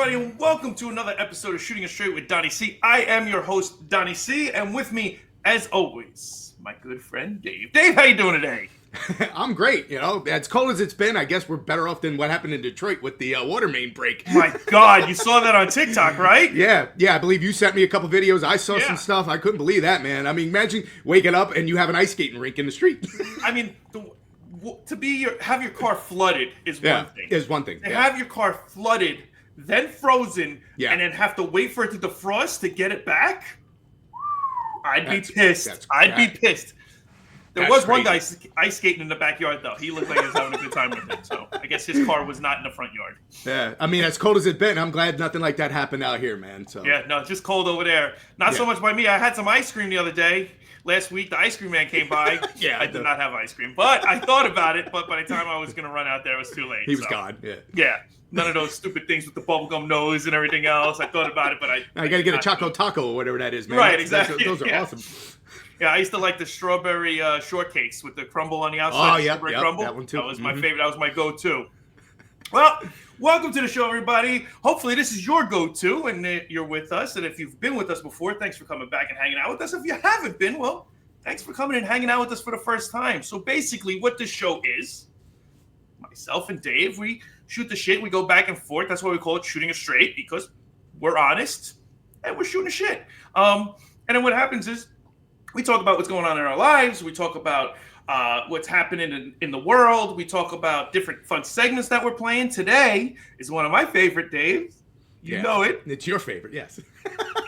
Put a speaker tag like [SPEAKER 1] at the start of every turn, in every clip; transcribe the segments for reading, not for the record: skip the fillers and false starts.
[SPEAKER 1] And welcome to another episode of Shooting It Straight with Donnie C. I am your host, Donnie C, and with me, as always, my good friend, Dave. Dave, how you doing today?
[SPEAKER 2] I'm great. You know, as cold as it's been, I guess we're better off than what happened in Detroit with the water main break.
[SPEAKER 1] My God, you saw that on TikTok, right?
[SPEAKER 2] Yeah, I believe you sent me a couple videos. I saw some stuff. I couldn't believe that, man. I mean, imagine waking up and you have an ice skating rink in the street.
[SPEAKER 1] I mean, have your car flooded is one thing.
[SPEAKER 2] Is one thing.
[SPEAKER 1] To have your car flooded, then frozen, and then have to wait for it to defrost to get it back? I'd be pissed. I'd be pissed. There was one guy ice skating in the backyard, though. He looked like he was having a good time with it. So I guess his car was not in the front yard.
[SPEAKER 2] Yeah, I mean, as cold as it's been, I'm glad nothing like that happened out here, man. So
[SPEAKER 1] yeah, no, just cold over there. Not so much by me. I had some ice cream the other day. Last week, the ice cream man came by. I did not have ice cream, but I thought about it. But by the time I was going to run out there, it was too late.
[SPEAKER 2] He was gone.
[SPEAKER 1] Yeah. None of those stupid things with the bubblegum nose and everything else. I thought about it, but I
[SPEAKER 2] got to get a Choco Taco or whatever that is, man.
[SPEAKER 1] Right, exactly.
[SPEAKER 2] Those are awesome.
[SPEAKER 1] Yeah, I used to like the strawberry shortcakes with the crumble on the outside.
[SPEAKER 2] Oh, yeah,
[SPEAKER 1] crumble.
[SPEAKER 2] that one too.
[SPEAKER 1] That was my favorite. That was my go-to. Well, welcome to the show, everybody. Hopefully, this is your go-to, and you're with us. And if you've been with us before, thanks for coming back and hanging out with us. If you haven't been, well, thanks for coming and hanging out with us for the first time. So basically, what this show is, myself and Dave, we shoot the shit. We go back and forth. That's why we call it Shooting It Straight, because we're honest and we're shooting the shit. And then what happens is we talk about what's going on in our lives. We talk about what's happening in the world. We talk about different fun segments that we're playing. Today is one of my favorite, Dave. You know it.
[SPEAKER 2] It's your favorite, yes.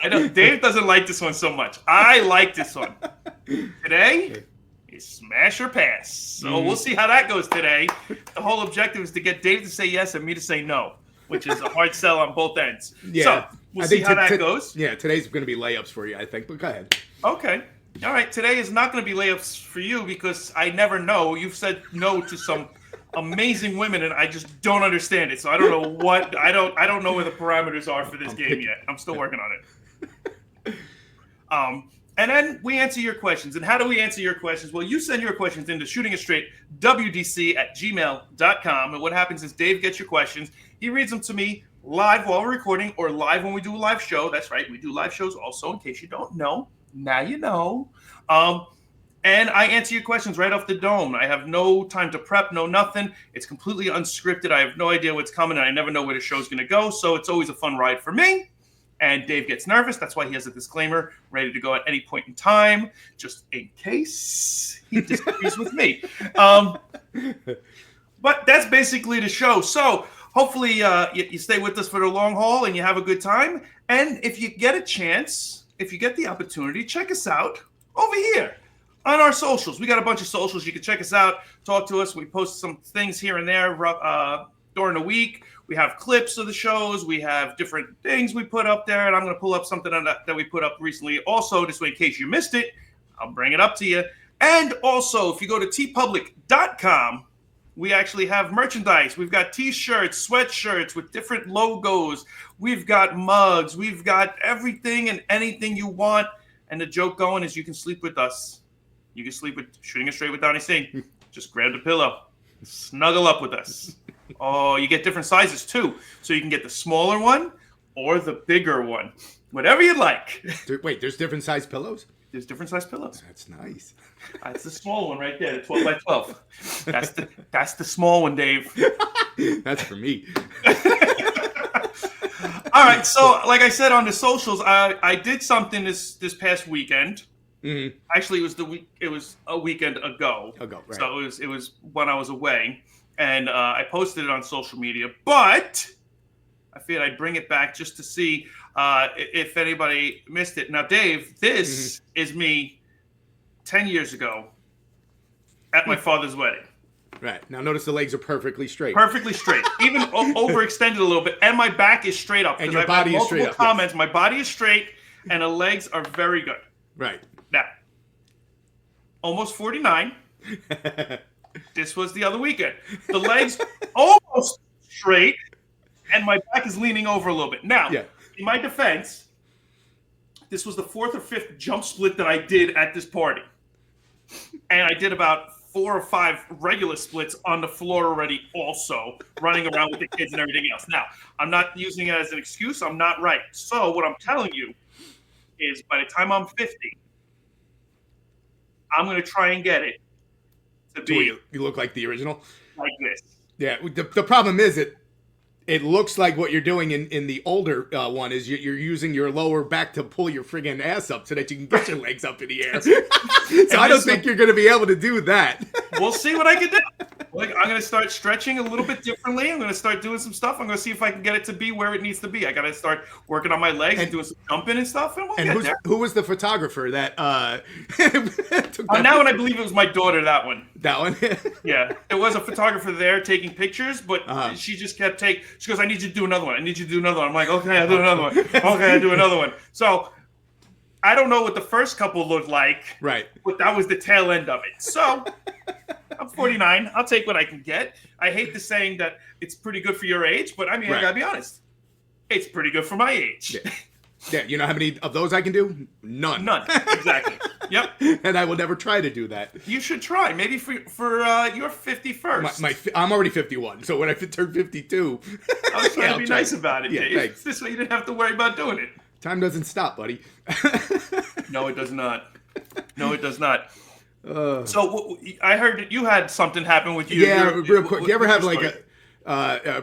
[SPEAKER 1] I know. Dave doesn't like this one so much. I like this one. Today is Smash or Pass. So we'll see how that goes today. The whole objective is to get Dave to say yes and me to say no, which is a hard sell on both ends. Yeah. So we'll see how that goes.
[SPEAKER 2] Yeah, today's going to be layups for you, I think. But go ahead.
[SPEAKER 1] Okay. All right. Today is not going to be layups for you because I never know. You've said no to some amazing women, and I just don't understand it. So I don't know what I don't know where the parameters are for this game yet. I'm still working on it. And then we answer your questions. And how do we answer your questions? Well, you send your questions into shootingitstraightwdc@gmail.com. And what happens is Dave gets your questions. He reads them to me live while we're recording or live when we do a live show. That's right. We do live shows also, in case you don't know. Now you know. And I answer your questions right off the dome. I have no time to prep, no nothing. It's completely unscripted. I have no idea what's coming, and I never know where the show's going to go. So it's always a fun ride for me. And Dave gets nervous. That's why he has a disclaimer ready to go at any point in time, just in case he disagrees with me. But that's basically the show. So hopefully you stay with us for the long haul and you have a good time. And if you get a chance, if you get the opportunity, check us out over here on our socials. We got a bunch of socials. You can check us out, talk to us. We post some things here and there during the week. We have clips of the shows. We have different things we put up there. And I'm going to pull up something on that we put up recently. Also, this way, in case you missed it, I'll bring it up to you. And also, if you go to tpublic.com, we actually have merchandise. We've got T-shirts, sweatshirts with different logos. We've got mugs. We've got everything and anything you want. And the joke going is you can sleep with us. You can sleep with Shooting It Straight with Donnie C. Just grab the pillow. Snuggle up with us. Oh, you get different sizes too. So you can get the smaller one or the bigger one. Whatever you like.
[SPEAKER 2] Wait, there's different size pillows?
[SPEAKER 1] There's different size pillows.
[SPEAKER 2] That's nice.
[SPEAKER 1] That's the small one right there, the 12 by 12. That's the small one, Dave.
[SPEAKER 2] That's for me.
[SPEAKER 1] All right, so like I said on the socials, I did something this past weekend. Mm-hmm. Actually, it was a weekend ago. Right. So it was when I was away, and I posted it on social media. But I figured I'd bring it back just to see if anybody missed it. Now, Dave, this is me 10 years ago at my father's wedding.
[SPEAKER 2] Right. Now notice the legs are perfectly straight.
[SPEAKER 1] Perfectly straight. Even overextended a little bit. And my back is straight up.
[SPEAKER 2] And your
[SPEAKER 1] I've had
[SPEAKER 2] body is straight
[SPEAKER 1] multiple
[SPEAKER 2] up.
[SPEAKER 1] comments. Yes. My body is straight and the legs are very good.
[SPEAKER 2] Right.
[SPEAKER 1] Now, almost 49. This was the other weekend. The legs almost straight and my back is leaning over a little bit. Now, in my defense, this was the 4th or 5th jump split that I did at this party. And I did about 4 or 5 regular splits on the floor already also, running around with the kids and everything else. Now, I'm not using it as an excuse. I'm not right. So what I'm telling you is by the time I'm 50, I'm going to try and get it to be...
[SPEAKER 2] You look like the original?
[SPEAKER 1] Like this.
[SPEAKER 2] Yeah, the problem is it looks like what you're doing in the older one is you're using your lower back to pull your friggin' ass up so that you can get your legs up in the air. So I don't think you're going to be able to do that.
[SPEAKER 1] We'll see what I can do. Like, I'm going to start stretching a little bit differently. I'm going to start doing some stuff. I'm going to see if I can get it to be where it needs to be. I got to start working on my legs and doing some jumping and stuff, and we'll get there.
[SPEAKER 2] Who was the photographer that
[SPEAKER 1] took that? Now, and I believe it was my daughter, that one.
[SPEAKER 2] That one?
[SPEAKER 1] Yeah. There was a photographer there taking pictures, but she just kept she goes, I need you to do another one. I need you to do another one. I'm like, okay, I'll do another one. Okay, I'll do another one. So I don't know what the first couple looked like.
[SPEAKER 2] Right.
[SPEAKER 1] But that was the tail end of it. So I'm 49. I'll take what I can get. I hate the saying that it's pretty good for your age, but I mean, I gotta be honest. It's pretty good for my age.
[SPEAKER 2] Yeah, you know how many of those I can do? None.
[SPEAKER 1] None. Exactly. Yep.
[SPEAKER 2] And I will never try to do that.
[SPEAKER 1] You should try. Maybe for your 51st.
[SPEAKER 2] I'm already 51, so when I turn 52...
[SPEAKER 1] I was trying to be nice about it, Dave.
[SPEAKER 2] Thanks.
[SPEAKER 1] This way you didn't have to worry about doing it.
[SPEAKER 2] Time doesn't stop, buddy.
[SPEAKER 1] No, it does not. No, it does not. So I heard that you had something happen with you.
[SPEAKER 2] Yeah, real quick. You ever have like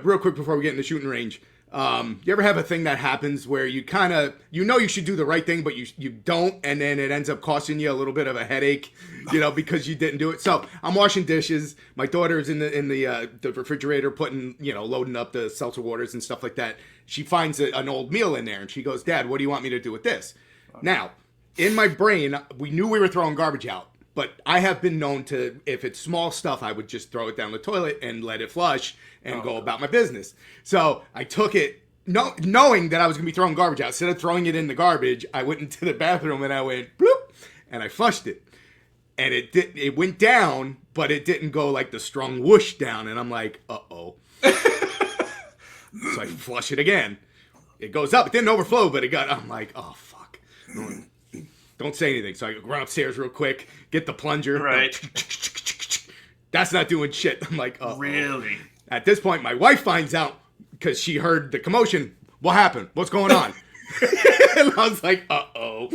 [SPEAKER 2] real quick before we get in the shooting range, you ever have a thing that happens where you kind of, you should do the right thing, but you don't, and then it ends up costing you a little bit of a headache, because you didn't do it. So I'm washing dishes. My daughter's in the refrigerator loading up the seltzer waters and stuff like that. She finds an old meal in there, and she goes, Dad, what do you want me to do with this? Now, in my brain, we knew we were throwing garbage out. But I have been known to, if it's small stuff, I would just throw it down the toilet and let it flush and go about my business. So I took it, knowing that I was going to be throwing garbage out. Instead of throwing it in the garbage, I went into the bathroom and I went, bloop, and I flushed it. And it went down, but it didn't go like the strong whoosh down. And I'm like, uh-oh. So I flush it again. It goes up. It didn't overflow, but I'm like, oh, fuck. Don't say anything. So I run upstairs real quick, get the plunger.
[SPEAKER 1] Right.
[SPEAKER 2] That's not doing shit. I'm like, oh.
[SPEAKER 1] Really?
[SPEAKER 2] At this point, my wife finds out because she heard the commotion. What happened? What's going on? And I was like, uh-oh.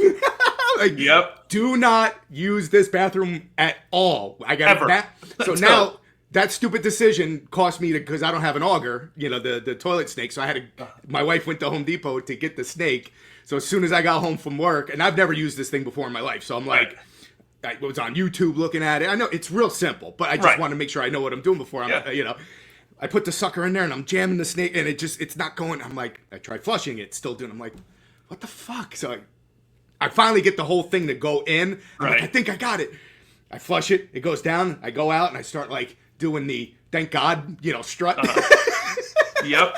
[SPEAKER 1] Yep.
[SPEAKER 2] Do not use this bathroom at all. I got
[SPEAKER 1] Ever.
[SPEAKER 2] So now that stupid decision cost me because I don't have an auger, the toilet snake. So my wife went to Home Depot to get the snake. So as soon as I got home from work, and I've never used this thing before in my life, so I'm like, I was on YouTube looking at it. I know it's real simple, but I just want to make sure I know what I'm doing before I put the sucker in there and I'm jamming the snake and it's not going. I'm like, I tried flushing it, still doing. I'm like, what the fuck? So I finally get the whole thing to go in. I'm like, I think I got it. I flush it. It goes down. I go out and I start like doing the thank God, strut.
[SPEAKER 1] Yep.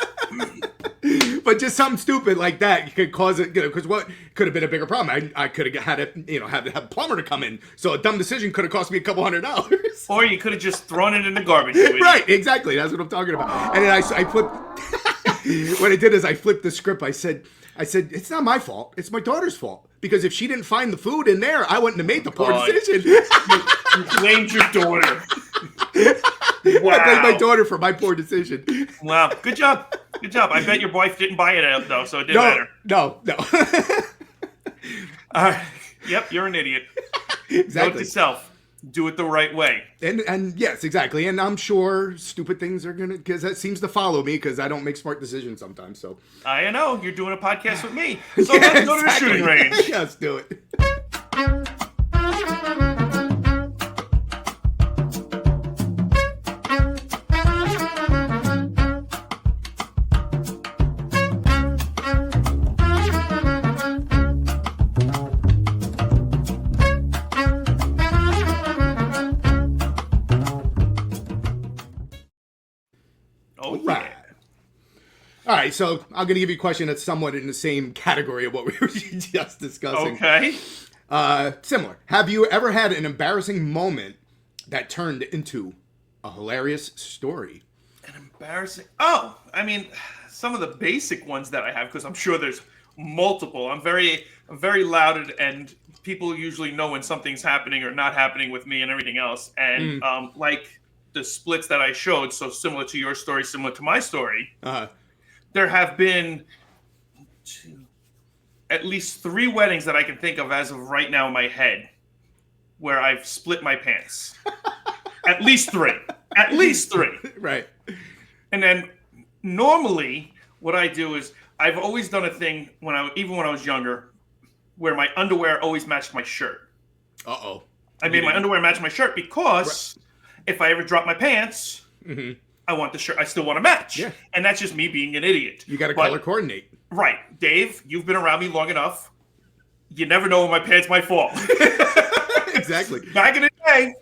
[SPEAKER 2] But just something stupid like that could cause it, because what could have been a bigger problem? I could have had it, have a plumber to come in. So a dumb decision could have cost me a couple $100.
[SPEAKER 1] Or you could have just thrown it in the garbage.
[SPEAKER 2] Right, exactly. That's what I'm talking about. And then I flipped. What I did is I flipped the script. I said, it's not my fault. It's my daughter's fault. Because if she didn't find the food in there, I wouldn't have made the poor decision.
[SPEAKER 1] You blamed your daughter. Wow.
[SPEAKER 2] I blamed my daughter for my poor decision.
[SPEAKER 1] Wow. Good job. Good job. I bet your wife didn't buy it out, though, so it didn't matter.
[SPEAKER 2] No.
[SPEAKER 1] Yep, you're an idiot.
[SPEAKER 2] Exactly.
[SPEAKER 1] Note to self. Do it the right way.
[SPEAKER 2] And yes, exactly. And I'm sure stupid things are because that seems to follow me because I don't make smart decisions sometimes. So
[SPEAKER 1] I know. You're doing a podcast with me. So let's go to the shooting range.
[SPEAKER 2] Yeah, let's do it.
[SPEAKER 1] Oh,
[SPEAKER 2] All right. All right, so I'm going to give you a question that's somewhat in the same category of what we were just discussing.
[SPEAKER 1] Okay.
[SPEAKER 2] Similar. Have you ever had an embarrassing moment that turned into a hilarious story?
[SPEAKER 1] An embarrassing... Oh, I mean, some of the basic ones that I have, because I'm sure there's multiple. I'm very loud, and people usually know when something's happening or not happening with me and everything else. And like the splits that I showed, so similar to your story, similar to my story, there have been at least 3 weddings that I can think of as of right now in my head where I've split my pants. At least 3. At least 3.
[SPEAKER 2] Right.
[SPEAKER 1] And then normally what I do is I've always done a thing even when I was younger where my underwear always matched my shirt.
[SPEAKER 2] Uh-oh.
[SPEAKER 1] I made my underwear match my shirt because if I ever drop my pants, I want the shirt. I still want to match. Yeah. And that's just me being an idiot.
[SPEAKER 2] You got to color coordinate.
[SPEAKER 1] Right. Dave, you've been around me long enough. You never know when my pants might fall.
[SPEAKER 2] Exactly.
[SPEAKER 1] Back in the day,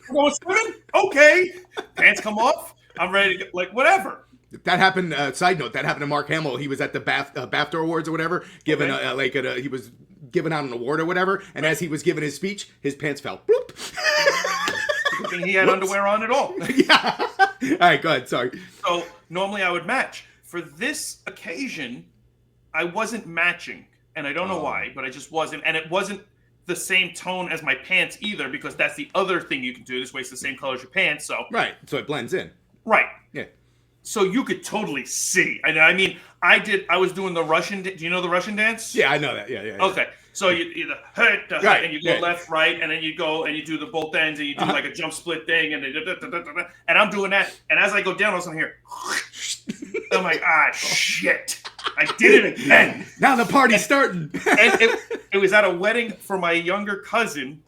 [SPEAKER 1] I'm going swimming? Okay. Pants come off. I'm ready to go, whatever.
[SPEAKER 2] That happened, side note, that happened to Mark Hamill. He was at the BAFTA Awards or whatever, giving he was giving out an award or whatever, and as he was giving his speech, his pants fell. Bloop.
[SPEAKER 1] Good thing he had underwear on at all.
[SPEAKER 2] Yeah. All right, go ahead. Sorry.
[SPEAKER 1] So normally I would match. For this occasion, I wasn't matching, and I don't know why, but I just wasn't. And it wasn't the same tone as my pants either, because that's the other thing you can do. This way it's the same color as your pants. So
[SPEAKER 2] right. So it blends in.
[SPEAKER 1] Right.
[SPEAKER 2] Yeah.
[SPEAKER 1] So you could totally see. I mean, I was doing the Russian. Do you know the Russian dance?
[SPEAKER 2] Yeah, I know that. Yeah.
[SPEAKER 1] Okay. So you right, and you go left, right, and then you go and you do the both ends, and you do like a jump split thing, and and I'm doing that, and as I go down, I'm here. I'm like, shit! I did it again.
[SPEAKER 2] Now the party's starting.
[SPEAKER 1] And it was at a wedding for my younger cousin,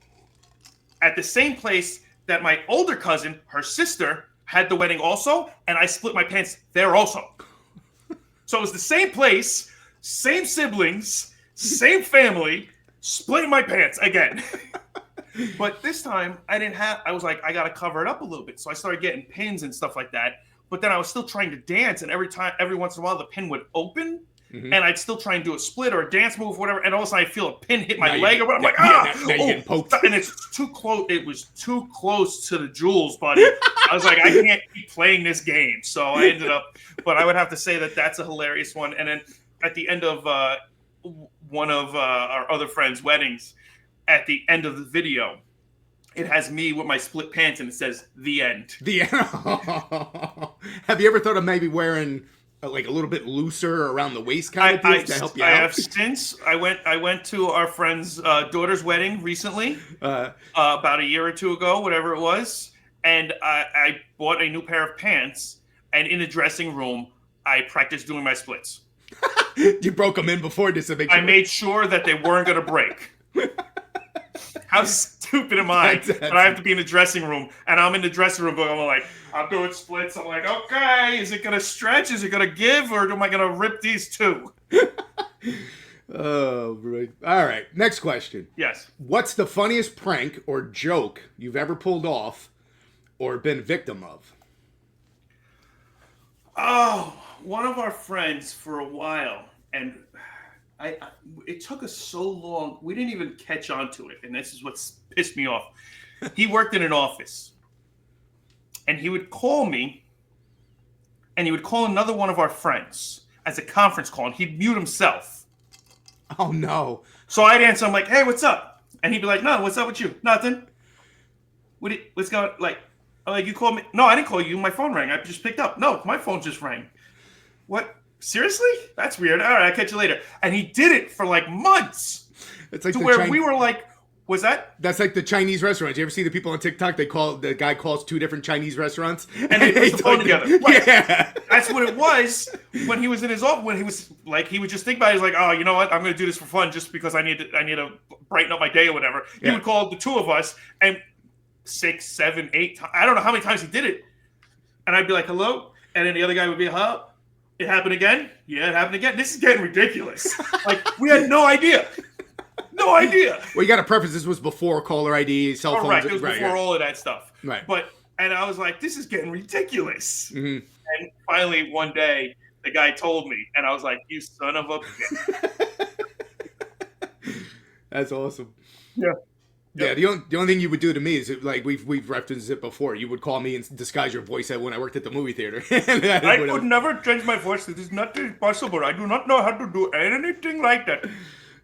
[SPEAKER 1] at the same place that my older cousin, her sister, had the wedding also, and I split my pants there also. So it was the same place, same siblings. Same family, splitting my pants again. But this time, I was like, I got to cover it up a little bit. So I started getting pins and stuff like that. But then I was still trying to dance. And every once in a while, the pin would open. And I'd still try and do a split or a dance move, whatever. And all of a sudden, I feel a pin hit my leg. Or whatever. I'm like,
[SPEAKER 2] now you're getting poked.
[SPEAKER 1] And it's too close. It was too close to the jewels, buddy. I was like, I can't keep playing this game. So I ended up, but I would have to say that that's a hilarious one. And then at the end of one of our other friends' weddings, at the end of the video, it has me with my split pants and it says "the end."
[SPEAKER 2] The end. Have you ever thought of maybe wearing a little bit looser around the waist kind of thing to help you out?
[SPEAKER 1] I have since. I went to our friend's daughter's wedding recently, about a year or two ago, whatever it was, and I bought a new pair of pants, and in the dressing room, I practiced doing my splits.
[SPEAKER 2] You broke them in before just to make sure.
[SPEAKER 1] I made sure that they weren't going to break. How stupid am I that I have to be in the dressing room, and I'm in the dressing room, but I'm doing splits. I'm like, okay, is it going to stretch? Is it going to give? Or am I going to rip these two?
[SPEAKER 2] Oh, right. All right. Next question.
[SPEAKER 1] Yes.
[SPEAKER 2] What's the funniest prank or joke you've ever pulled off or been victim of?
[SPEAKER 1] Oh, one of our friends for a while, and it took us so long, we didn't even catch on to it, and this is what's pissed me off. He worked in an office, and he would call me, and he would call another one of our friends as a conference call, and he'd mute himself.
[SPEAKER 2] Oh, no.
[SPEAKER 1] So I'd answer, I'm like, hey, what's up? And he'd be like, no, what's up with you? Nothing. What's going on? Like, you called me? No, I didn't call you. My phone rang. I just picked up. No, my phone just rang. What? Seriously? That's weird. All right, I'll catch you later. And he did it for months.
[SPEAKER 2] It's like
[SPEAKER 1] to where we were like, was that?
[SPEAKER 2] That's like the Chinese restaurants. You ever see the people on TikTok? The guy calls 2 different Chinese restaurants.
[SPEAKER 1] And they put the phone together. Right.
[SPEAKER 2] Yeah.
[SPEAKER 1] That's what it was when he was in his office. When he was he would just think about it. He's like, oh, you know what? I'm going to do this for fun just because I need to brighten up my day or whatever. He would call the 2 of us and 6, 7, 8 times. I don't know how many times he did it. And I'd be like, hello? And then the other guy would be, huh? It happened again? Yeah, it happened again. This is getting ridiculous. We had no idea. No idea.
[SPEAKER 2] Well, you got to preface, this was before caller ID, cell phones.
[SPEAKER 1] Right, it was before all of that stuff.
[SPEAKER 2] Right.
[SPEAKER 1] But And I was like, this is getting ridiculous.
[SPEAKER 2] Mm-hmm.
[SPEAKER 1] And finally, one day, the guy told me, and I was like, you son of a bitch.
[SPEAKER 2] That's awesome.
[SPEAKER 1] Yeah.
[SPEAKER 2] Yeah, the only thing you would do to me is like we've referenced it before. You would call me and disguise your voice when I worked at the movie theater.
[SPEAKER 1] I could never change my voice. It is not possible. I do not know how to do anything like that.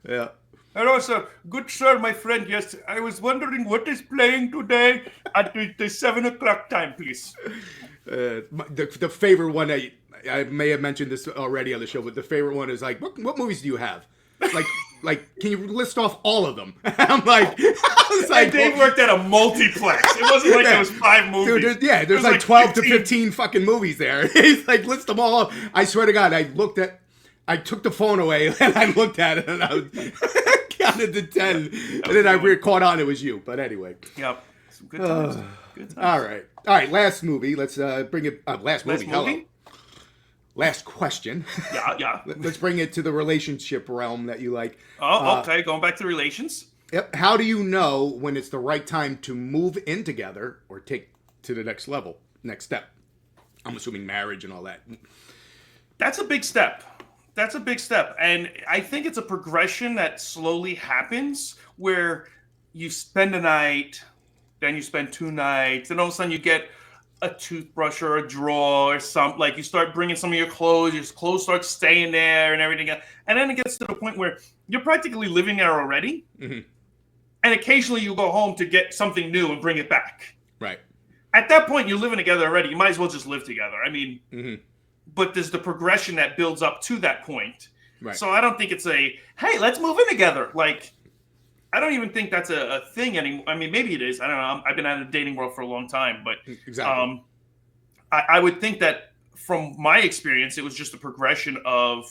[SPEAKER 2] Yeah.
[SPEAKER 1] Hello, sir. Good sir, my friend. Yes, I was wondering what is playing today at the 7 o'clock time, please.
[SPEAKER 2] The favorite one I may have mentioned this already on the show, but the favorite one is like, what movies do you have? Like, can you list off all of them? I was like,
[SPEAKER 1] and Dave worked at a multiplex. It wasn't like there was 5 movies.
[SPEAKER 2] Dude, there's like 12 to 15 fucking movies there. He's like, list them all up. I swear to God, I took the phone away and I looked at it and I was counted to 10. And then I caught on it was you. But anyway.
[SPEAKER 1] Yep. Some good times. Good times.
[SPEAKER 2] All right. Last movie. Let's bring it. Last movie. Hello. Last question.
[SPEAKER 1] Yeah.
[SPEAKER 2] Let's bring it to the relationship realm that you like.
[SPEAKER 1] Oh, okay. Going back to relations.
[SPEAKER 2] Yep. How do you know when it's the right time to move in together or take to the next level, next step? I'm assuming marriage and all that.
[SPEAKER 1] That's a big step. And I think it's a progression that slowly happens where you spend a night, then you spend 2 nights, and all of a sudden you get a toothbrush or a drawer or something. Like you start bringing some of your clothes start staying there and everything. And then it gets to the point where you're practically living there already.
[SPEAKER 2] Mm-hmm.
[SPEAKER 1] And occasionally you go home to get something new and bring it back.
[SPEAKER 2] Right.
[SPEAKER 1] At that point, you're living together already. You might as well just live together. I mean,
[SPEAKER 2] mm-hmm.
[SPEAKER 1] But there's the progression that builds up to that point.
[SPEAKER 2] Right.
[SPEAKER 1] So I don't think it's hey, let's move in together. Like, I don't even think that's a thing anymore. I mean, maybe it is. I don't know. I've been out of the dating world for a long time, but
[SPEAKER 2] exactly.
[SPEAKER 1] I would think that from my experience, it was just a progression of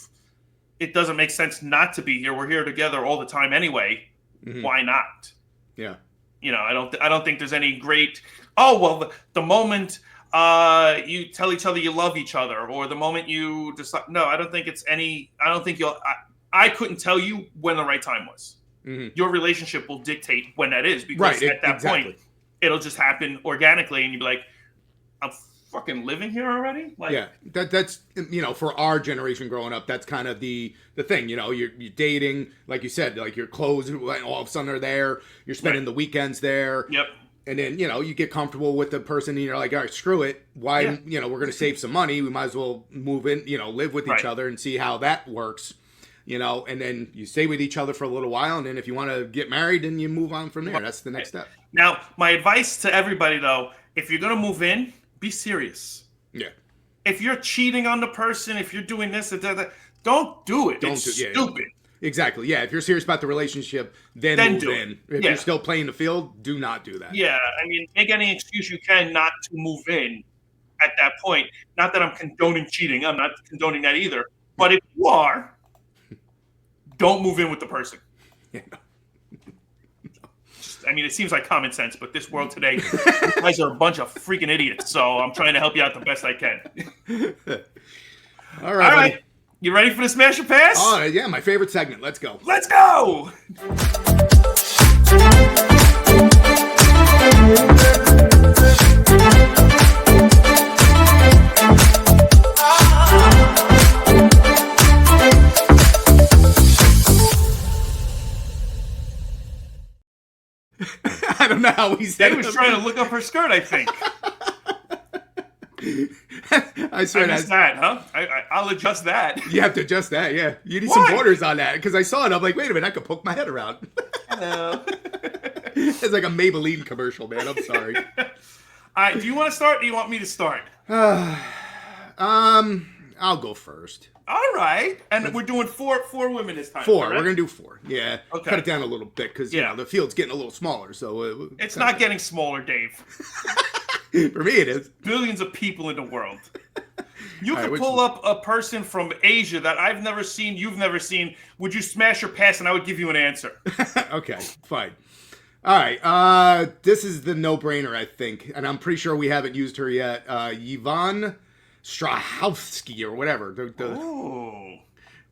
[SPEAKER 1] it doesn't make sense not to be here. We're here together all the time anyway.
[SPEAKER 2] Mm-hmm.
[SPEAKER 1] Why not?
[SPEAKER 2] Yeah.
[SPEAKER 1] You know, I don't think there's any great. Oh well, the moment you tell each other you love each other, or the moment you decide. No, I don't think it's any. I don't think you'll. I couldn't tell you when the right time was.
[SPEAKER 2] Mm-hmm.
[SPEAKER 1] Your relationship will dictate when that is, because at that point it'll just happen organically, and you'll be like, I'm fucking living here already. Like,
[SPEAKER 2] yeah, that's for our generation growing up, that's kind of the thing. You're dating, like you said, like your clothes all of a sudden are there. You're spending the weekends there.
[SPEAKER 1] Yep.
[SPEAKER 2] And then you get comfortable with the person, and you're like, all right, screw it. Why we're gonna save some money. We might as well move in. Live with each other and see how that works. And then you stay with each other for a little while, and then if you want to get married, then you move on from there. That's the next step.
[SPEAKER 1] Now, my advice to everybody, though, if you're going to move in, be serious.
[SPEAKER 2] Yeah.
[SPEAKER 1] If you're cheating on the person, if you're doing this or that, don't do it. It's stupid.
[SPEAKER 2] Exactly. Yeah. If you're serious about the relationship, then move in. If you're still playing the field, do not do that.
[SPEAKER 1] Yeah. I mean, make any excuse you can not to move in at that point. Not that I'm condoning cheating. I'm not condoning that either. But if you are, don't move in with the person.
[SPEAKER 2] Yeah.
[SPEAKER 1] I mean, it seems like common sense, but this world today, you guys are a bunch of freaking idiots. So I'm trying to help you out the best I can.
[SPEAKER 2] All right.
[SPEAKER 1] Buddy. You ready for the Smash or Pass?
[SPEAKER 2] Oh, yeah, my favorite segment. Let's go.
[SPEAKER 1] Let's go!
[SPEAKER 2] I don't know how he said it.
[SPEAKER 1] He was trying to look up her skirt, I think.
[SPEAKER 2] I swear
[SPEAKER 1] I missed that, huh? I'll adjust that.
[SPEAKER 2] You have to adjust that, yeah. You need some borders on that, because I saw it. I'm like, wait a minute, I could poke my head around.
[SPEAKER 1] Hello.
[SPEAKER 2] It's like a Maybelline commercial, man. I'm sorry.
[SPEAKER 1] All right, do you want to start, or do you want me to start?
[SPEAKER 2] I'll go first.
[SPEAKER 1] All right. And we're doing four women this time.
[SPEAKER 2] 4. Correct? We're going to do 4. Yeah.
[SPEAKER 1] Okay.
[SPEAKER 2] Cut it down a little bit, because the field's getting a little smaller. So
[SPEAKER 1] it's not getting smaller, Dave.
[SPEAKER 2] For me, it is.
[SPEAKER 1] Billions of people in the world. You could pull up a person from Asia that I've never seen, you've never seen. Would you smash or pass? And I would give you an answer.
[SPEAKER 2] Okay, fine. All right. This is the no-brainer, I think. And I'm pretty sure we haven't used her yet. Yvonne Strahovski or whatever.
[SPEAKER 1] Oh.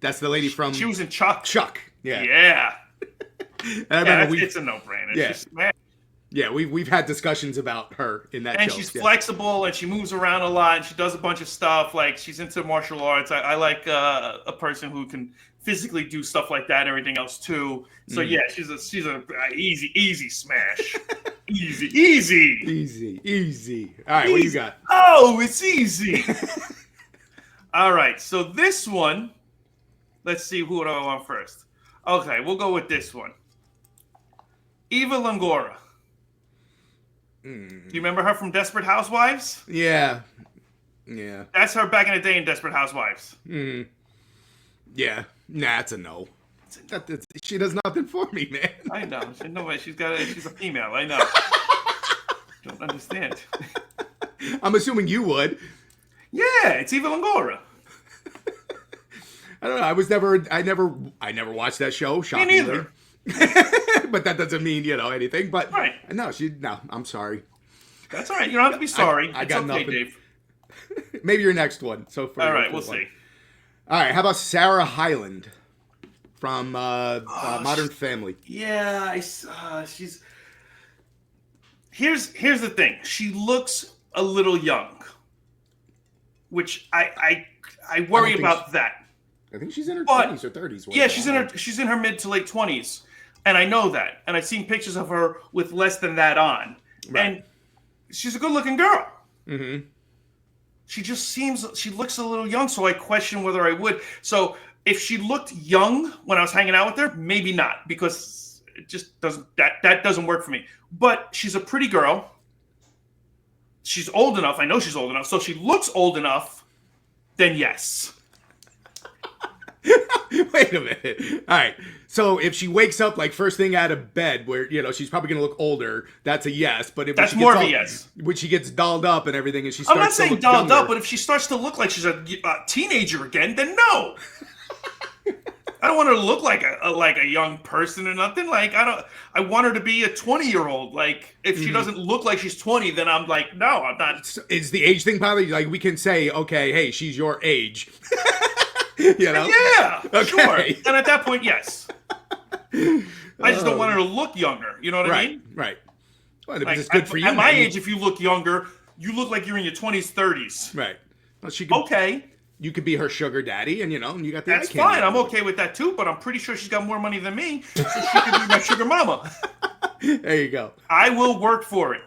[SPEAKER 2] That's the lady from...
[SPEAKER 1] She was in Chuck.
[SPEAKER 2] Chuck, yeah.
[SPEAKER 1] Yeah.
[SPEAKER 2] I remember
[SPEAKER 1] it's a no-brainer.
[SPEAKER 2] Yeah. Yeah, we've had discussions about her in that
[SPEAKER 1] And
[SPEAKER 2] show.
[SPEAKER 1] she's flexible, and she moves around a lot, and she does a bunch of stuff. Like, she's into martial arts. I like a person who can physically do stuff like that and everything else too. So yeah, she's a easy smash. Easy.
[SPEAKER 2] All right, what do you got?
[SPEAKER 1] Oh, it's easy. All right, so this one, let's see, who do I want first? Okay, we'll go with this one. Eva Longoria. Do you remember her from Desperate Housewives?
[SPEAKER 2] Yeah.
[SPEAKER 1] That's her back in the day in Desperate Housewives.
[SPEAKER 2] Yeah. Nah, it's a no. She does nothing for me, man.
[SPEAKER 1] I know. She's a female. I know. Don't understand.
[SPEAKER 2] I'm assuming you would.
[SPEAKER 1] Yeah, it's Eva Longoria.
[SPEAKER 2] I don't know. I never watched that show.
[SPEAKER 1] Me neither.
[SPEAKER 2] But that doesn't mean, anything. But
[SPEAKER 1] right.
[SPEAKER 2] No, I'm sorry.
[SPEAKER 1] That's all right. You don't have to be sorry.
[SPEAKER 2] I got
[SPEAKER 1] okay,
[SPEAKER 2] nothing.
[SPEAKER 1] Dave.
[SPEAKER 2] Maybe your next one. So
[SPEAKER 1] all right, we'll see.
[SPEAKER 2] All right, how about Sarah Hyland from Modern Family?
[SPEAKER 1] Yeah, she's. Here's the thing. She looks a little young, which I worry about that.
[SPEAKER 2] I think she's in her 20s or 30s.
[SPEAKER 1] Yeah, she's in her mid to late 20s, and I know that. And I've seen pictures of her with less than that on, and she's a good-looking girl. Mm-hmm. She looks a little young, so I question whether I would. So if she looked young when I was hanging out with her, maybe not, because it just doesn't work for me. But she's a pretty girl. She's old enough. I know she's old enough. So if she looks old enough, then yes.
[SPEAKER 2] Wait a minute. All right. So if she wakes up like first thing out of bed, where she's probably gonna look older, that's a yes. But
[SPEAKER 1] that's more of a yes.
[SPEAKER 2] When she gets dolled up and everything, and
[SPEAKER 1] I'm not saying dolled up, but if she starts to look like she's a teenager again, then no. I don't want her to look like a young person or nothing. Like I want her to be a 20-year-old. Like if she doesn't look like she's 20, then I'm like, no, I'm not.
[SPEAKER 2] Is the age thing probably like we can say, okay, hey, she's your age.
[SPEAKER 1] Yeah,
[SPEAKER 2] okay.
[SPEAKER 1] Sure. And at that point, yes. I just don't want her to look younger. You know what I mean?
[SPEAKER 2] Right. Well, like, it's good for you.
[SPEAKER 1] At my age, if you look younger, you look like you're in your 20s, 30s.
[SPEAKER 2] Right. Well,
[SPEAKER 1] okay.
[SPEAKER 2] You could be her sugar daddy, and you got that.
[SPEAKER 1] That's fine. I'm okay with that too. But I'm pretty sure she's got more money than me, so she could be my sugar mama.
[SPEAKER 2] There you go.
[SPEAKER 1] I will work for it.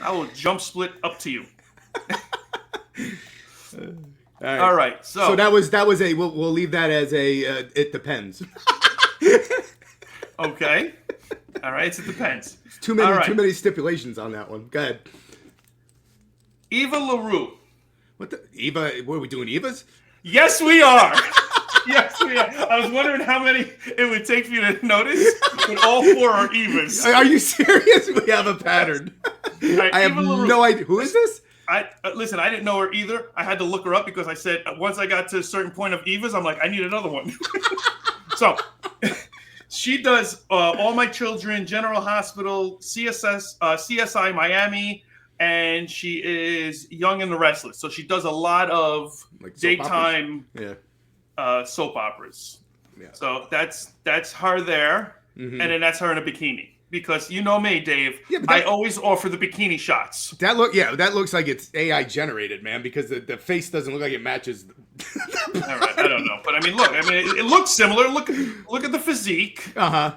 [SPEAKER 1] I will jump split up to you. All right. So
[SPEAKER 2] that was a. We'll leave that as a. It depends.
[SPEAKER 1] Okay. All right. It depends.
[SPEAKER 2] Too many stipulations on that one. Go ahead.
[SPEAKER 1] Eva LaRue.
[SPEAKER 2] What the Eva? What are we doing? Evas?
[SPEAKER 1] Yes, we are. Yes, we are. I was wondering how many it would take for you to notice, but all 4 are Evas.
[SPEAKER 2] Are you serious? We have a pattern.
[SPEAKER 1] Right,
[SPEAKER 2] I have no idea. Who is this?
[SPEAKER 1] Listen, I didn't know her either. I had to look her up because I said once I got to a certain point of Evas, I'm like, I need another one. So she does All My Children, General Hospital, CSI Miami, and she is Young and the Restless. So she does a lot of like daytime soap operas. Yeah. So that's her there, and then that's her in a bikini. Because you know me, Dave, I always offer the bikini shots.
[SPEAKER 2] That looks like it's AI generated, man, because the face doesn't look like it matches.
[SPEAKER 1] All right, I don't know, but I mean, look, it looks similar. Look at the physique. And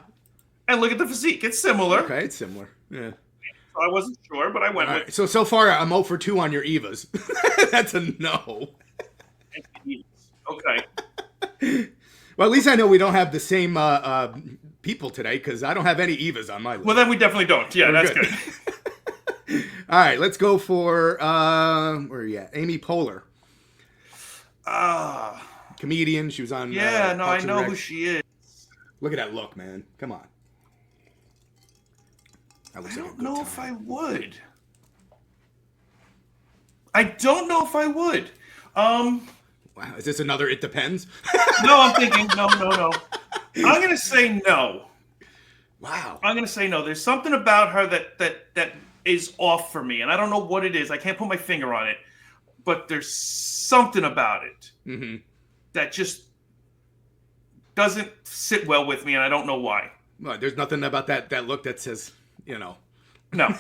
[SPEAKER 1] look at the physique. It's similar.
[SPEAKER 2] Okay, it's similar. Yeah.
[SPEAKER 1] So I wasn't sure, but I went with.
[SPEAKER 2] Right. So far, I'm 0 for 2 on your Evas. That's a no.
[SPEAKER 1] Okay.
[SPEAKER 2] Well, at least I know we don't have the same people today, because I don't have any Evas on my list.
[SPEAKER 1] Well, then we definitely don't. Yeah, that's good.
[SPEAKER 2] All right, let's go for where are you at? Amy Poehler. Comedian. She was on.
[SPEAKER 1] Yeah, no,
[SPEAKER 2] Parks
[SPEAKER 1] I know who she is.
[SPEAKER 2] Look at that look, man. Come on.
[SPEAKER 1] I don't know if I would. I don't know if I would.
[SPEAKER 2] Wow, is this another It Depends?
[SPEAKER 1] No, I'm thinking no. I'm gonna say no.
[SPEAKER 2] Wow.
[SPEAKER 1] I'm gonna say no. There's something about her that is off for me, and I don't know what it is. I can't put my finger on it, but there's something about it that just doesn't sit well with me, and I don't know why.
[SPEAKER 2] Well, there's nothing about that look that says,
[SPEAKER 1] No.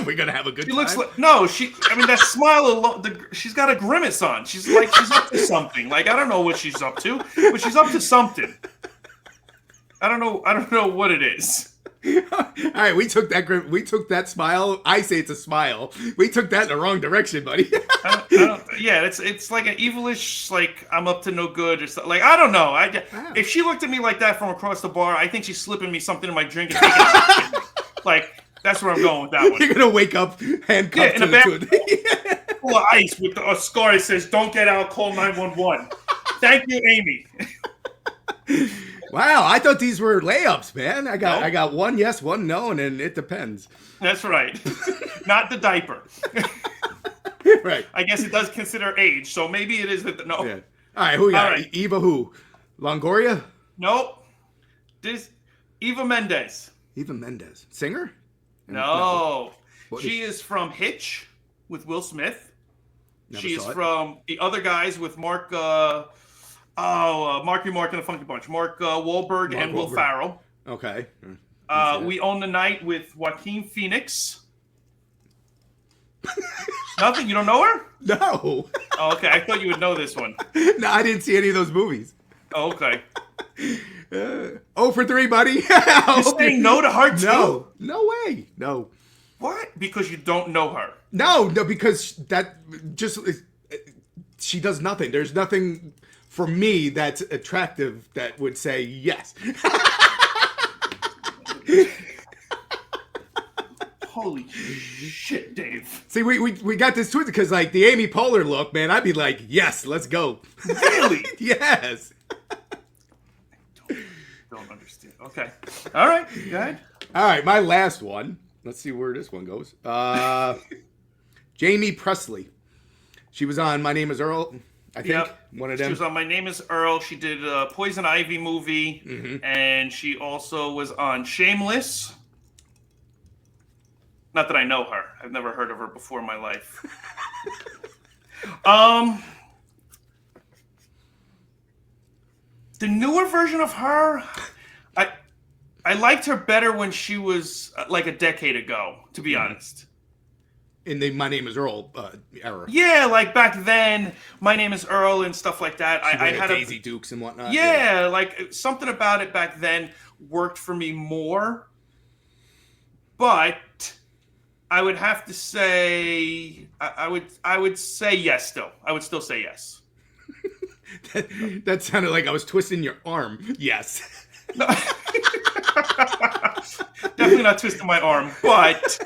[SPEAKER 2] We're gonna have a good
[SPEAKER 1] She
[SPEAKER 2] time.
[SPEAKER 1] looks like no. I mean, that smile alone. She's got a grimace on. She's like she's up to something. Like I don't know what she's up to, but she's up to something. I don't know what it is.
[SPEAKER 2] All right, we took that smile. I say it's a smile. We took that in the wrong direction, buddy.
[SPEAKER 1] Yeah, it's like an evilish, like I'm up to no good or something. Like I don't know. If she looked at me like that from across the bar, I think she's slipping me something in my drink and taking it. Like that's where I'm going with that one.
[SPEAKER 2] You're gonna wake up handcuffed
[SPEAKER 1] in a bag full of ice with a scar that says "Don't get out, call 911." Thank you, Amy.
[SPEAKER 2] Wow, I thought these were layups, man. I got one yes, one no, and then it depends.
[SPEAKER 1] That's right. Not the diaper.
[SPEAKER 2] Right.
[SPEAKER 1] I guess it does consider age, so maybe it is that no.
[SPEAKER 2] Yeah. All right, who we got?
[SPEAKER 1] Right.
[SPEAKER 2] Eva who? Longoria?
[SPEAKER 1] Nope. Eva Mendes.
[SPEAKER 2] Eva Mendes. Singer?
[SPEAKER 1] No.
[SPEAKER 2] What
[SPEAKER 1] She is from Hitch with Will Smith.
[SPEAKER 2] Never
[SPEAKER 1] She is
[SPEAKER 2] saw it.
[SPEAKER 1] from The Other Guys with Marky Mark and the Funky Bunch. Mark Wahlberg and Will
[SPEAKER 2] Wahlberg.
[SPEAKER 1] Ferrell.
[SPEAKER 2] Okay.
[SPEAKER 1] We Own the Night with Joaquin Phoenix. Nothing? You don't know her?
[SPEAKER 2] No.
[SPEAKER 1] Oh, okay. I thought you would know this one.
[SPEAKER 2] No, I didn't see any of those movies.
[SPEAKER 1] Oh, okay.
[SPEAKER 2] 0 for 3, buddy.
[SPEAKER 1] You're saying no to her too?
[SPEAKER 2] No way. No.
[SPEAKER 1] What? Because you don't know her.
[SPEAKER 2] No, because that just she does nothing. There's nothing for me that's attractive that would say yes.
[SPEAKER 1] Holy shit, Dave.
[SPEAKER 2] See, we got this twisted because like the Amy Poehler look, man, I'd be like, yes, let's go.
[SPEAKER 1] Really?
[SPEAKER 2] Yes.
[SPEAKER 1] Don't understand. Okay. All right. Go ahead.
[SPEAKER 2] All right, my last one. Let's see where this one goes. Jamie Presley. She was on My Name is Earl, I think.
[SPEAKER 1] Yep.
[SPEAKER 2] One of them.
[SPEAKER 1] She was on My Name is Earl. She did a Poison Ivy movie.
[SPEAKER 2] Mm-hmm.
[SPEAKER 1] And she also was on Shameless. Not that I know her. I've never heard of her before in my life. The newer version of her, I liked her better when she was like a decade ago, to be honest.
[SPEAKER 2] In the My Name is Earl era.
[SPEAKER 1] Yeah, like back then, My Name is Earl and stuff like that. I had
[SPEAKER 2] Daisy Dukes and whatnot.
[SPEAKER 1] Yeah, like something about it back then worked for me more. But I would have to say I would say yes still. I would still say yes.
[SPEAKER 2] That sounded like I was twisting your arm. Yes.
[SPEAKER 1] Definitely not twisting my arm, but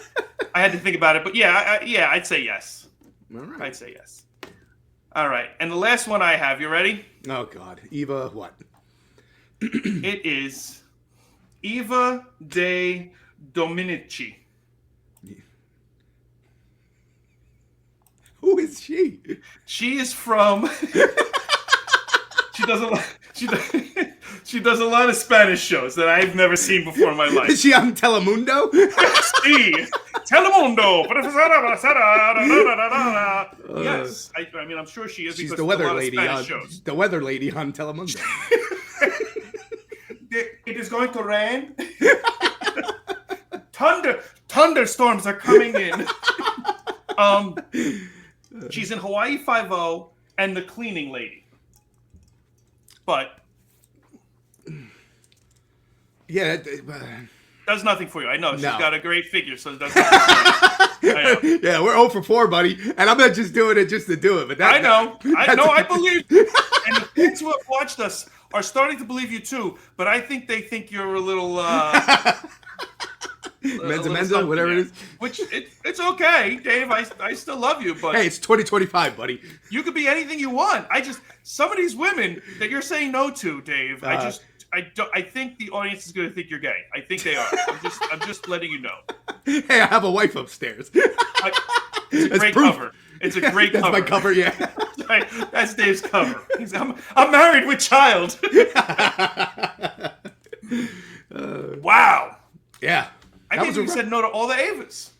[SPEAKER 1] I had to think about it. But yeah, I'd say yes.
[SPEAKER 2] All right.
[SPEAKER 1] I'd say yes. All right, and the last one I have. You ready?
[SPEAKER 2] Oh God, Eva, what?
[SPEAKER 1] It is Eva de Dominici.
[SPEAKER 2] Who is she?
[SPEAKER 1] She is from. She does a lot of Spanish shows that I've never seen before in my life.
[SPEAKER 2] Is she on Telemundo?
[SPEAKER 1] Sí, Telemundo. Yes, I mean I'm sure she is.
[SPEAKER 2] She's
[SPEAKER 1] because
[SPEAKER 2] the weather
[SPEAKER 1] there's a lot of
[SPEAKER 2] lady.
[SPEAKER 1] Spanish shows.
[SPEAKER 2] The weather lady on Telemundo.
[SPEAKER 1] It is going to rain. Thunderstorms are coming in. She's in Hawaii Five-0 and The Cleaning Lady. But
[SPEAKER 2] yeah,
[SPEAKER 1] does nothing for you. I know she's
[SPEAKER 2] No.
[SPEAKER 1] got a great figure, so it does nothing for you. I know.
[SPEAKER 2] Yeah, we're 0 for 4, buddy, and I'm not just doing it just to do it. But
[SPEAKER 1] I know. I believe you. And the kids who have watched us are starting to believe you too. But I think they think you're a little
[SPEAKER 2] Menza, whatever it is.
[SPEAKER 1] Which it's okay, Dave. I still love you, but
[SPEAKER 2] Hey, it's 2025, buddy.
[SPEAKER 1] you could be anything you want. Some of these women that you're saying no to, Dave. I think the audience is going to think you're gay. I think they are. I'm just letting you know.
[SPEAKER 2] Hey, I have a wife upstairs.
[SPEAKER 1] It's a great cover. It's a great
[SPEAKER 2] That's
[SPEAKER 1] cover.
[SPEAKER 2] my cover, yeah.
[SPEAKER 1] That's Dave's cover. I'm married with child. Wow.
[SPEAKER 2] Yeah.
[SPEAKER 1] I think you said no to all the Avas.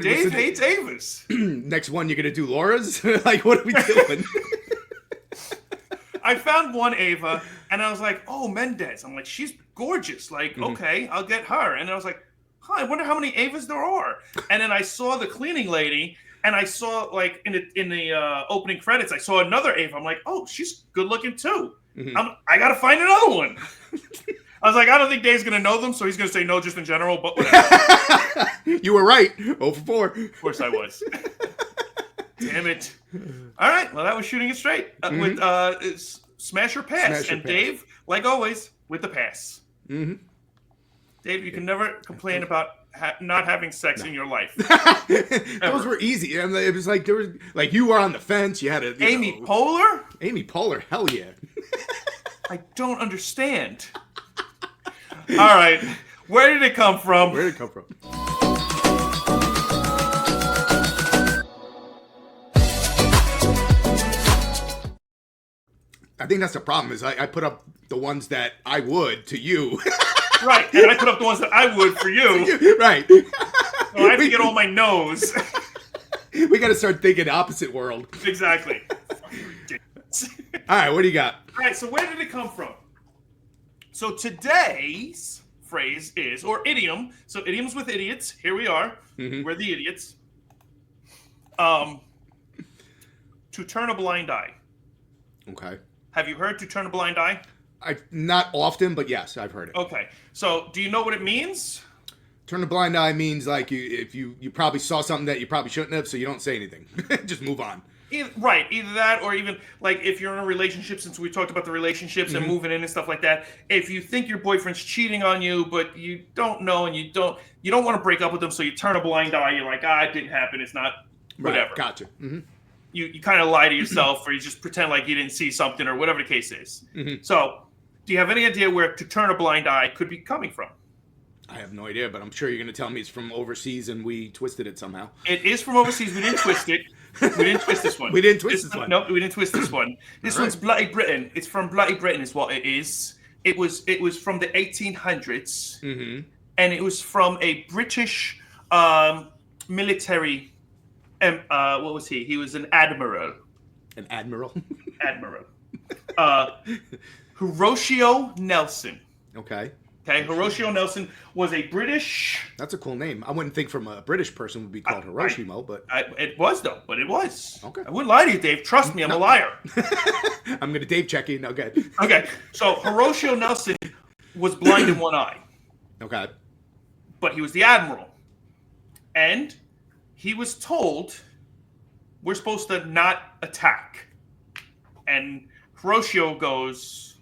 [SPEAKER 1] Dave hates Avas.
[SPEAKER 2] Next one, you're going to do Laura's? Like, what are we doing?
[SPEAKER 1] I found one Eva, and I was like, oh, Mendez. I'm like, she's gorgeous. Like, okay, I'll get her. And I was like, huh, I wonder how many Evas there are. And then I saw the cleaning lady, and I saw like in the opening credits, I saw another Eva. I'm like, oh, she's good looking too. I gotta find another one. I was like, I don't think Dave's gonna know them, so he's gonna say no, just in general. But whatever.
[SPEAKER 2] You were right. 0 for 4.
[SPEAKER 1] Of course, I was. Damn it! All right, well, that was Shooting It Straight with Smash or Pass,
[SPEAKER 2] Smash or
[SPEAKER 1] and
[SPEAKER 2] pass.
[SPEAKER 1] Dave, like always, with the pass. Dave, you can never complain about not having sex in your life.
[SPEAKER 2] Those were easy. And it was like there was like you were on the fence. You had a
[SPEAKER 1] Amy Poehler.
[SPEAKER 2] Amy Poehler, hell yeah.
[SPEAKER 1] I don't understand. All right, where did it come from?
[SPEAKER 2] Where did it come from? I think that's the problem. Is I put up the ones that I would to you.
[SPEAKER 1] Right, and I put up the ones that I would for you.
[SPEAKER 2] Right.
[SPEAKER 1] So I have to get all my no's.
[SPEAKER 2] We got to start thinking opposite world.
[SPEAKER 1] Exactly.
[SPEAKER 2] All right, what do you got?
[SPEAKER 1] All right, so where did it come from? So today's phrase is, or idiom. So idioms with idiots. Here we are. We're the idiots. To turn a blind eye.
[SPEAKER 2] Okay.
[SPEAKER 1] Have you heard to turn a blind eye?
[SPEAKER 2] Not often, but yes, I've heard it.
[SPEAKER 1] Okay. So do you know what it means?
[SPEAKER 2] Turn a blind eye means like if you probably saw something that you probably shouldn't have, so you don't say anything. Just move on.
[SPEAKER 1] Either that, or even like if you're in a relationship, since we talked about the relationships and moving in and stuff like that. If you think your boyfriend's cheating on you, but you don't know and you don't want to break up with them, so you turn a blind eye. You're like, it didn't happen. It's not whatever.
[SPEAKER 2] Right, gotcha.
[SPEAKER 1] You kind of lie to yourself, or you just pretend like you didn't see something, or whatever the case is. So, do you have any idea where to turn a blind eye could be coming from?
[SPEAKER 2] I have no idea, but I'm sure you're going to tell me it's from overseas and we twisted it somehow.
[SPEAKER 1] It is from overseas. We didn't twist it. We didn't twist this one.
[SPEAKER 2] We didn't twist this one.
[SPEAKER 1] No, we didn't twist this one. This one's Bloody Britain. It's from Bloody Britain is what it is. It was from the 1800s. And it was from a British military, what was he? He was an admiral.
[SPEAKER 2] An admiral?
[SPEAKER 1] Admiral. Horatio Nelson.
[SPEAKER 2] Okay.
[SPEAKER 1] Horatio Nelson was a British...
[SPEAKER 2] That's a cool name. I wouldn't think from a British person would be called Hiroshima, but...
[SPEAKER 1] It was, though. But it was.
[SPEAKER 2] Okay.
[SPEAKER 1] I wouldn't lie to you, Dave. Trust me, I'm a liar.
[SPEAKER 2] I'm going to Dave check you. Okay.
[SPEAKER 1] Okay. So, Horatio Nelson was blind in one eye.
[SPEAKER 2] Okay.
[SPEAKER 1] But he was the admiral. And he was told, we're supposed to not attack. And Horatio goes...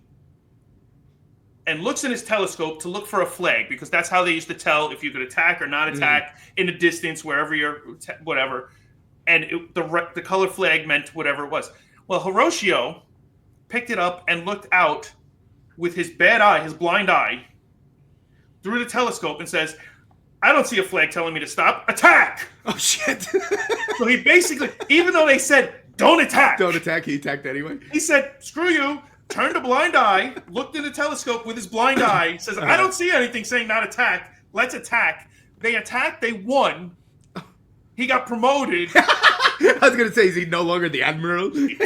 [SPEAKER 1] and looks in his telescope to look for a flag, because that's how they used to tell if you could attack or not attack in the distance, wherever you're, whatever. And the color flag meant whatever it was. Well, Horatio picked it up and looked out with his bad eye, his blind eye, through the telescope and says, I don't see a flag telling me to stop. Attack!
[SPEAKER 2] Oh, shit.
[SPEAKER 1] So he basically, even though they said, don't attack.
[SPEAKER 2] Don't attack, he attacked anyway.
[SPEAKER 1] He said, screw you. Turned a blind eye, looked in the telescope with his blind eye, says, I don't see anything saying not attack. Let's attack. They attacked. They won. He got promoted.
[SPEAKER 2] I was going to say, is he no longer the admiral?
[SPEAKER 1] He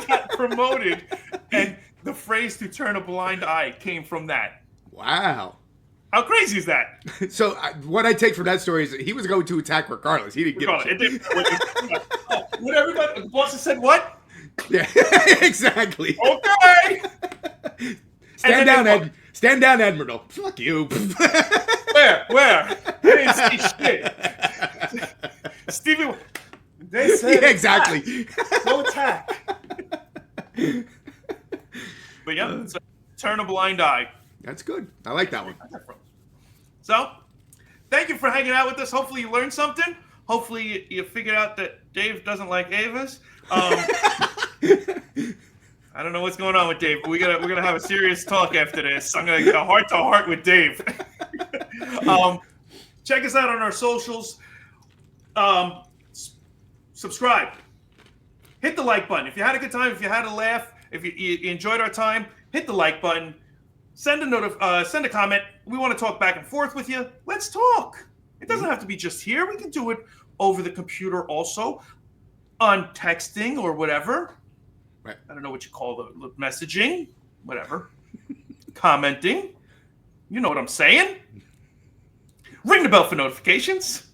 [SPEAKER 1] got promoted. And the phrase to turn a blind eye came from that.
[SPEAKER 2] Wow.
[SPEAKER 1] How crazy is that?
[SPEAKER 2] So what I take from that story is that he was going to attack regardless. He didn't give a shit.
[SPEAKER 1] What everybody, the bosses said what?
[SPEAKER 2] Yeah, exactly.
[SPEAKER 1] Okay.
[SPEAKER 2] Stand down, Admiral. Fuck you.
[SPEAKER 1] Where? I didn't see shit. Stevie, they said
[SPEAKER 2] exactly.
[SPEAKER 1] No attack. But yeah, so turn a blind eye.
[SPEAKER 2] That's good. I like that one.
[SPEAKER 1] So, thank you for hanging out with us. Hopefully you learned something. Hopefully you figured out that Dave doesn't like Evas. I don't know what's going on with Dave, but we're gonna have a serious talk after this. I'm gonna get a heart-to-heart with Dave. Check us out on our socials. Subscribe. Hit the like button. If you had a good time, if you had a laugh, if you enjoyed our time, hit the like button. Send a comment. We want to talk back and forth with you. Let's talk. It doesn't have to be just here. We can do it over the computer also, on texting or whatever.
[SPEAKER 2] Right.
[SPEAKER 1] I don't know what you call the messaging, whatever. Commenting. You know what I'm saying. Ring the bell for notifications.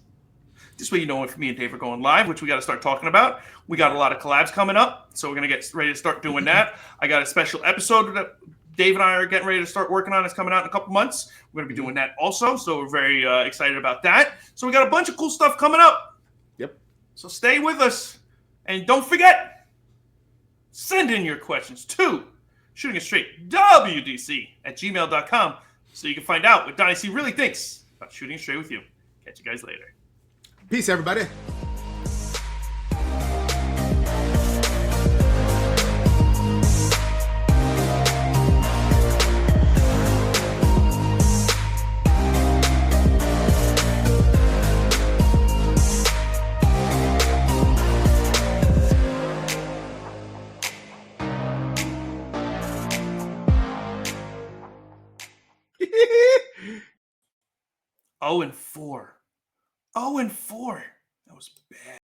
[SPEAKER 1] This way you know if me and Dave are going live, which we got to start talking about. We got a lot of collabs coming up, so we're going to get ready to start doing that. I got a special episode that Dave and I are getting ready to start working on. It's coming out in a couple months. We're going to be doing that also, so we're very excited about that. So we got a bunch of cool stuff coming up.
[SPEAKER 2] Yep.
[SPEAKER 1] So stay with us. And don't forget, send in your questions to shootingitstraightwdc@gmail.com so you can find out what Donnie C really thinks about shooting straight with you. Catch you guys later.
[SPEAKER 2] Peace, everybody.
[SPEAKER 1] Oh and 4. That was bad.